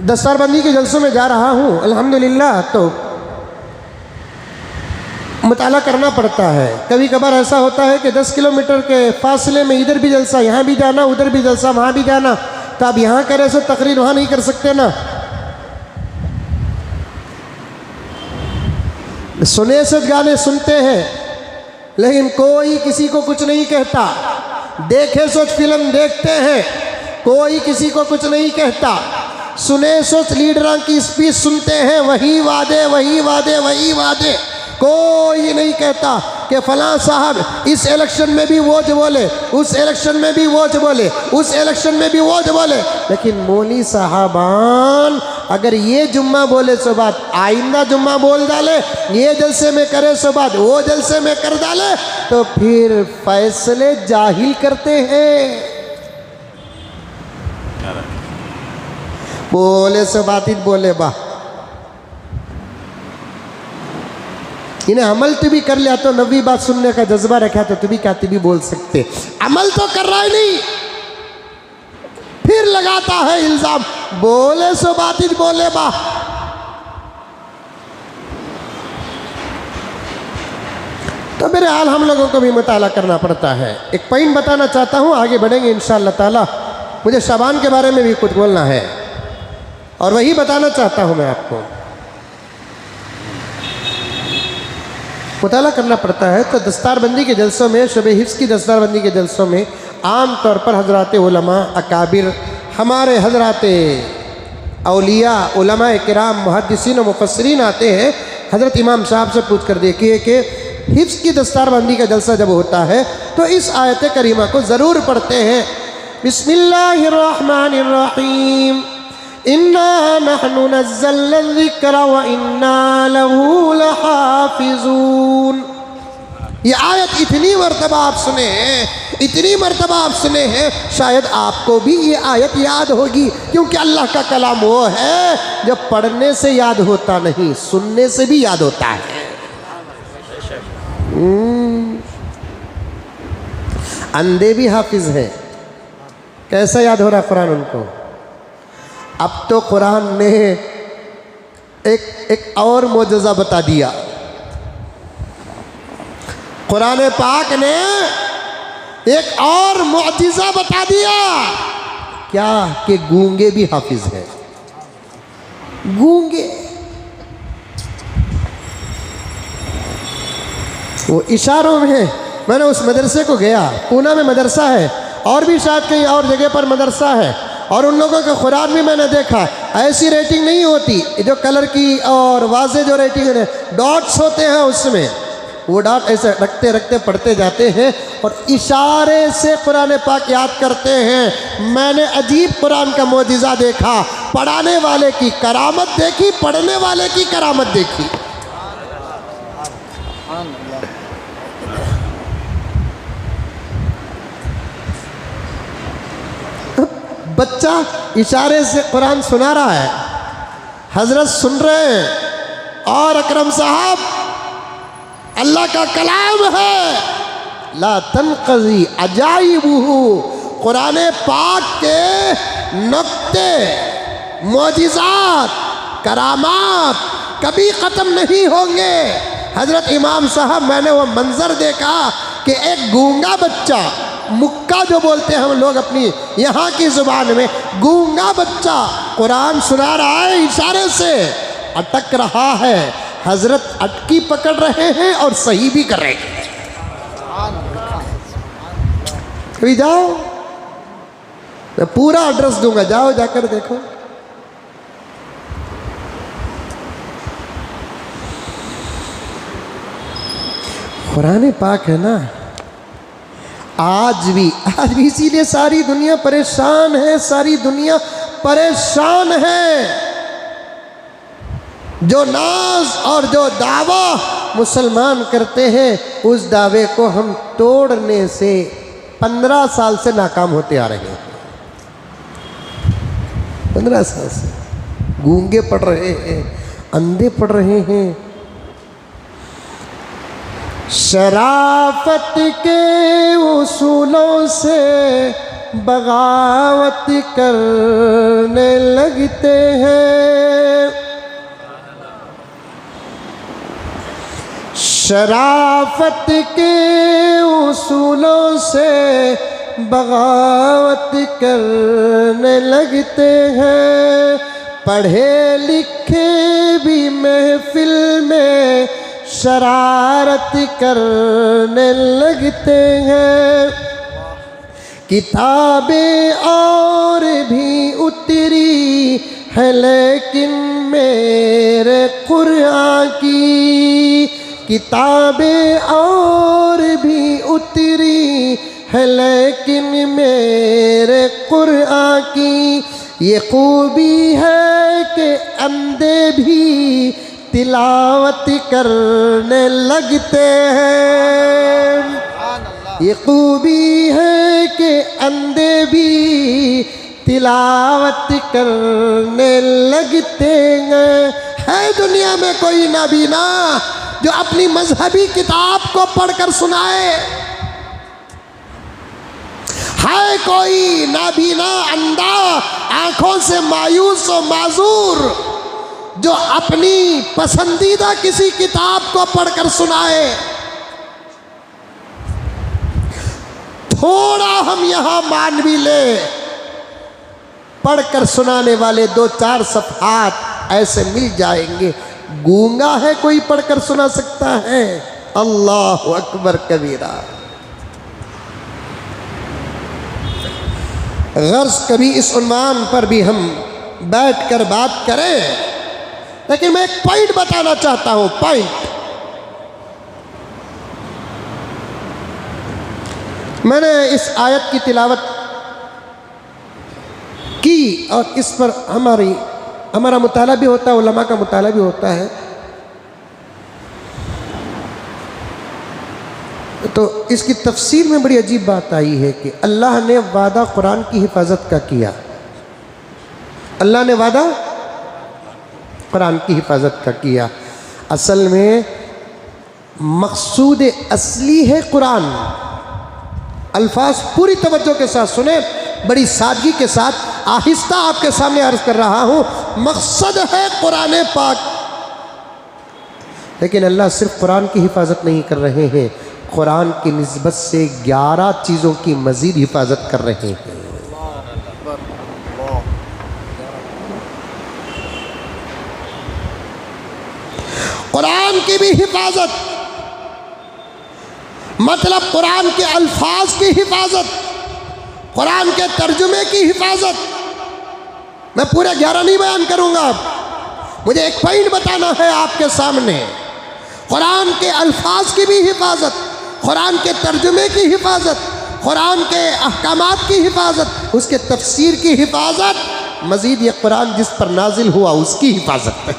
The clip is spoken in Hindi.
दस्तारबंदी के जलसों में जा रहा हूँ अल्हम्दुलिल्लाह, तो मुताला करना पड़ता है। कभी कभार ऐसा होता है कि 10 किलोमीटर के फासले में इधर भी जलसा, यहाँ भी जाना, उधर भी जलसा, वहाँ भी जाना, तो आप यहाँ करे सो तकरीर वहाँ नहीं कर सकते ना। सुने से गाने सुनते हैं लेकिन कोई किसी को कुछ नहीं कहता, देखे सोच फिल्म देखते हैं, कोई किसी को कुछ नहीं कहता, सुने सोच लीडरों की स्पीच सुनते हैं, वही वादे वही वादे वही वादे, कोई नहीं कहता कि फलां साहब इस इलेक्शन में भी वो जो बोले, उस इलेक्शन में भी वो जो बोले, उस इलेक्शन में भी वो जो बोले। लेकिन मौली साहबान अगर ये जुम्मा बोले सो बात आइंदा जुम्मा बोल डाले, ये जलसे में करे सो बात वो जलसे में कर डाले, तो फिर फैसले जाहिल करते हैं। बोले सो बात ही बोले बा, इन्हें अमल तो भी कर लिया तो नबी बात सुनने का जज्बा रखा तो तू भी क्या तू भी बोल सकते, अमल तो कर रहा ही नहीं, फिर लगाता है इल्जाम, बोले सो बात ही बोले बा। तो मेरे हाल हम लोगों को भी मुताला करना पड़ता है। एक पॉइंट बताना चाहता हूं, आगे बढ़ेंगे इंशाअल्लाह ताला। मुझे शाबान के बारे में भी कुछ बोलना है और वही बताना चाहता हूं मैं आपको। मुताला करना पड़ता है तो दस्तारबंदी के जलसों में, शब हिफ्ज़ की दस्तारबंदी के जलसों में आम तौर पर हज़रात उलमा अकाबिर, हमारे हज़रात औलिया उलमा किराम मुहद्दिसीन और मुफस्सिरीन आते हैं। हज़रत इमाम साहब से पूछ कर देखिए कि हिफ्ज़ की दस्तारबंदी का जलसा जब होता है तो इस आयत करीमा को ज़रूर पढ़ते हैं, बिस्मिल्लाहिर्रहमानिर्रहीम, इन्ना नहनु नज़्ज़लना ज़िक्रा व इन्ना लहू लहाफ़िज़ून। ये आयत इतनी मरतबा आप सुने हैं, इतनी मरतबा आप सुने हैं, शायद आपको भी ये आयत याद होगी, क्योंकि अल्लाह का कलाम वो है जो पढ़ने से याद होता नहीं, सुनने से भी याद होता है। अंधे भी हाफिज हैं, कैसा याद हो रहा कुरान उनको। अब तो कुरान ने एक और मोजज़ा बता दिया, कुरान पाक ने एक और मुअजिज़ा बता दिया, क्या कि गूंगे भी हाफिज हैं। गूंगे वो इशारों में, मैंने उस मदरसे को गया, पूना में मदरसा है और भी शायद कहीं और जगह पर मदरसा है, और उन लोगों का कुरान भी मैंने देखा, ऐसी रेटिंग नहीं होती जो कलर की और वाज़े जो रेटिंग है, डॉट्स होते हैं उसमें, वो डॉट ऐसे रखते रखते पढ़ते जाते हैं और इशारे से कुरान पाक याद करते हैं। मैंने अजीब कुरान का मोजिज़ा देखा, पढ़ाने वाले की करामत देखी, पढ़ने वाले की करामत देखी। बच्चा इशारे से कुरान सुना रहा है, हजरत सुन रहे हैं, और अकरम साहब अल्लाह का कलाम है, ला तनक़ज़ी अजाइबुहु, कुरान पाक के नुक्ते, मोजिज़ात, करामात कभी ख़त्म नहीं होंगे। हजरत इमाम साहब, मैंने वो मंज़र देखा कि एक गूंगा बच्चा, मुक्का जो बोलते हैं हम लोग अपनी यहाँ की ज़ुबान में, गूंगा बच्चा कुरान सुना रहा है, इशारे से अटक रहा है, हजरत अटकी पकड़ रहे हैं और सही भी कर रहे हैं। कभी जाओ, मैं पूरा एड्रेस दूंगा, जाओ जाकर देखो। कुरान पाक है ना, आज भी इसीलिए सारी दुनिया परेशान है, सारी दुनिया परेशान है। जो नाज और जो दावा मुसलमान करते हैं, उस दावे को हम तोड़ने से 15 साल से नाकाम होते आ रहे हैं। 15 साल से गूंगे पड़ रहे हैं, अंधे पड़ रहे हैं। शराफत के उसूलों से बगावत करने लगते हैं। शराफत के उसूलों से बगावत करने लगते हैं। पढ़े लिखे भी महफिल में शरारत करने लगते हैं। किताबें और भी उतरी है लेकिन मेरे कुरान की, किताबें और भी उतरी है लेकिन मेरे कुरान की। ये खूबी है कि अंधे भी तिलावत करने लगते हैं। ये खूबी है कि अंधे भी तिलावत करने लगते हैं। है दुनिया में कोई नाबीना जो अपनी मजहबी किताब को पढ़कर सुनाए? है कोई नाबीना अंधा आंखों से मायूस और माजूर जो अपनी पसंदीदा किसी किताब को पढ़कर सुनाए? थोड़ा हम यहां मान भी ले, पढ़कर सुनाने वाले 2-4 सफ़हात ऐसे मिल जाएंगे। गूंगा है कोई पढ़कर सुना सकता है? अल्लाहु अकबर कबीरा। गर्ज कभी इस उन्वान पर भी हम बैठकर बात करें, लेकिन मैं एक पॉइंट बताना चाहता हूं। पॉइंट मैंने इस आयत की तिलावत की और इस पर हमारा मुताला भी होता है, उलमा का मुताला भी होता है। तो इसकी तफसीर में बड़ी अजीब बात आई है कि अल्लाह ने वादा कुरान की हिफाजत का किया। अल्लाह ने वादा कुरान की हिफाजत का किया। असल में मकसूद असली है कुरान। अल्फाज पूरी तवज्जो के साथ सुने, बड़ी सादगी के साथ आहिस्ता आपके सामने अर्ज कर रहा हूँ। मकसद है कुरान पाक, लेकिन अल्लाह सिर्फ कुरान की हिफाजत नहीं कर रहे हैं, कुरान की निस्बत से 11 चीज़ों की मज़ीद हिफाजत कर रहे हैं। कुरान की भी हिफाजत, मतलब कुरान के अल्फाज की हिफाजत, कुरान के तर्जुमे की हिफाजत। मैं पूरे 11 नहीं बयान करूंगा, मुझे एक पॉइंट बताना है आपके सामने। कुरान के अल्फाज की भी हिफाजत, कुरान के तर्जुमे की हिफाजत, कुरान के अहकामात की हिफाजत, उसके तफसीर की हिफाजत, मज़ीद ये कुरान जिस पर नाजिल हुआ उसकी हिफाजत है।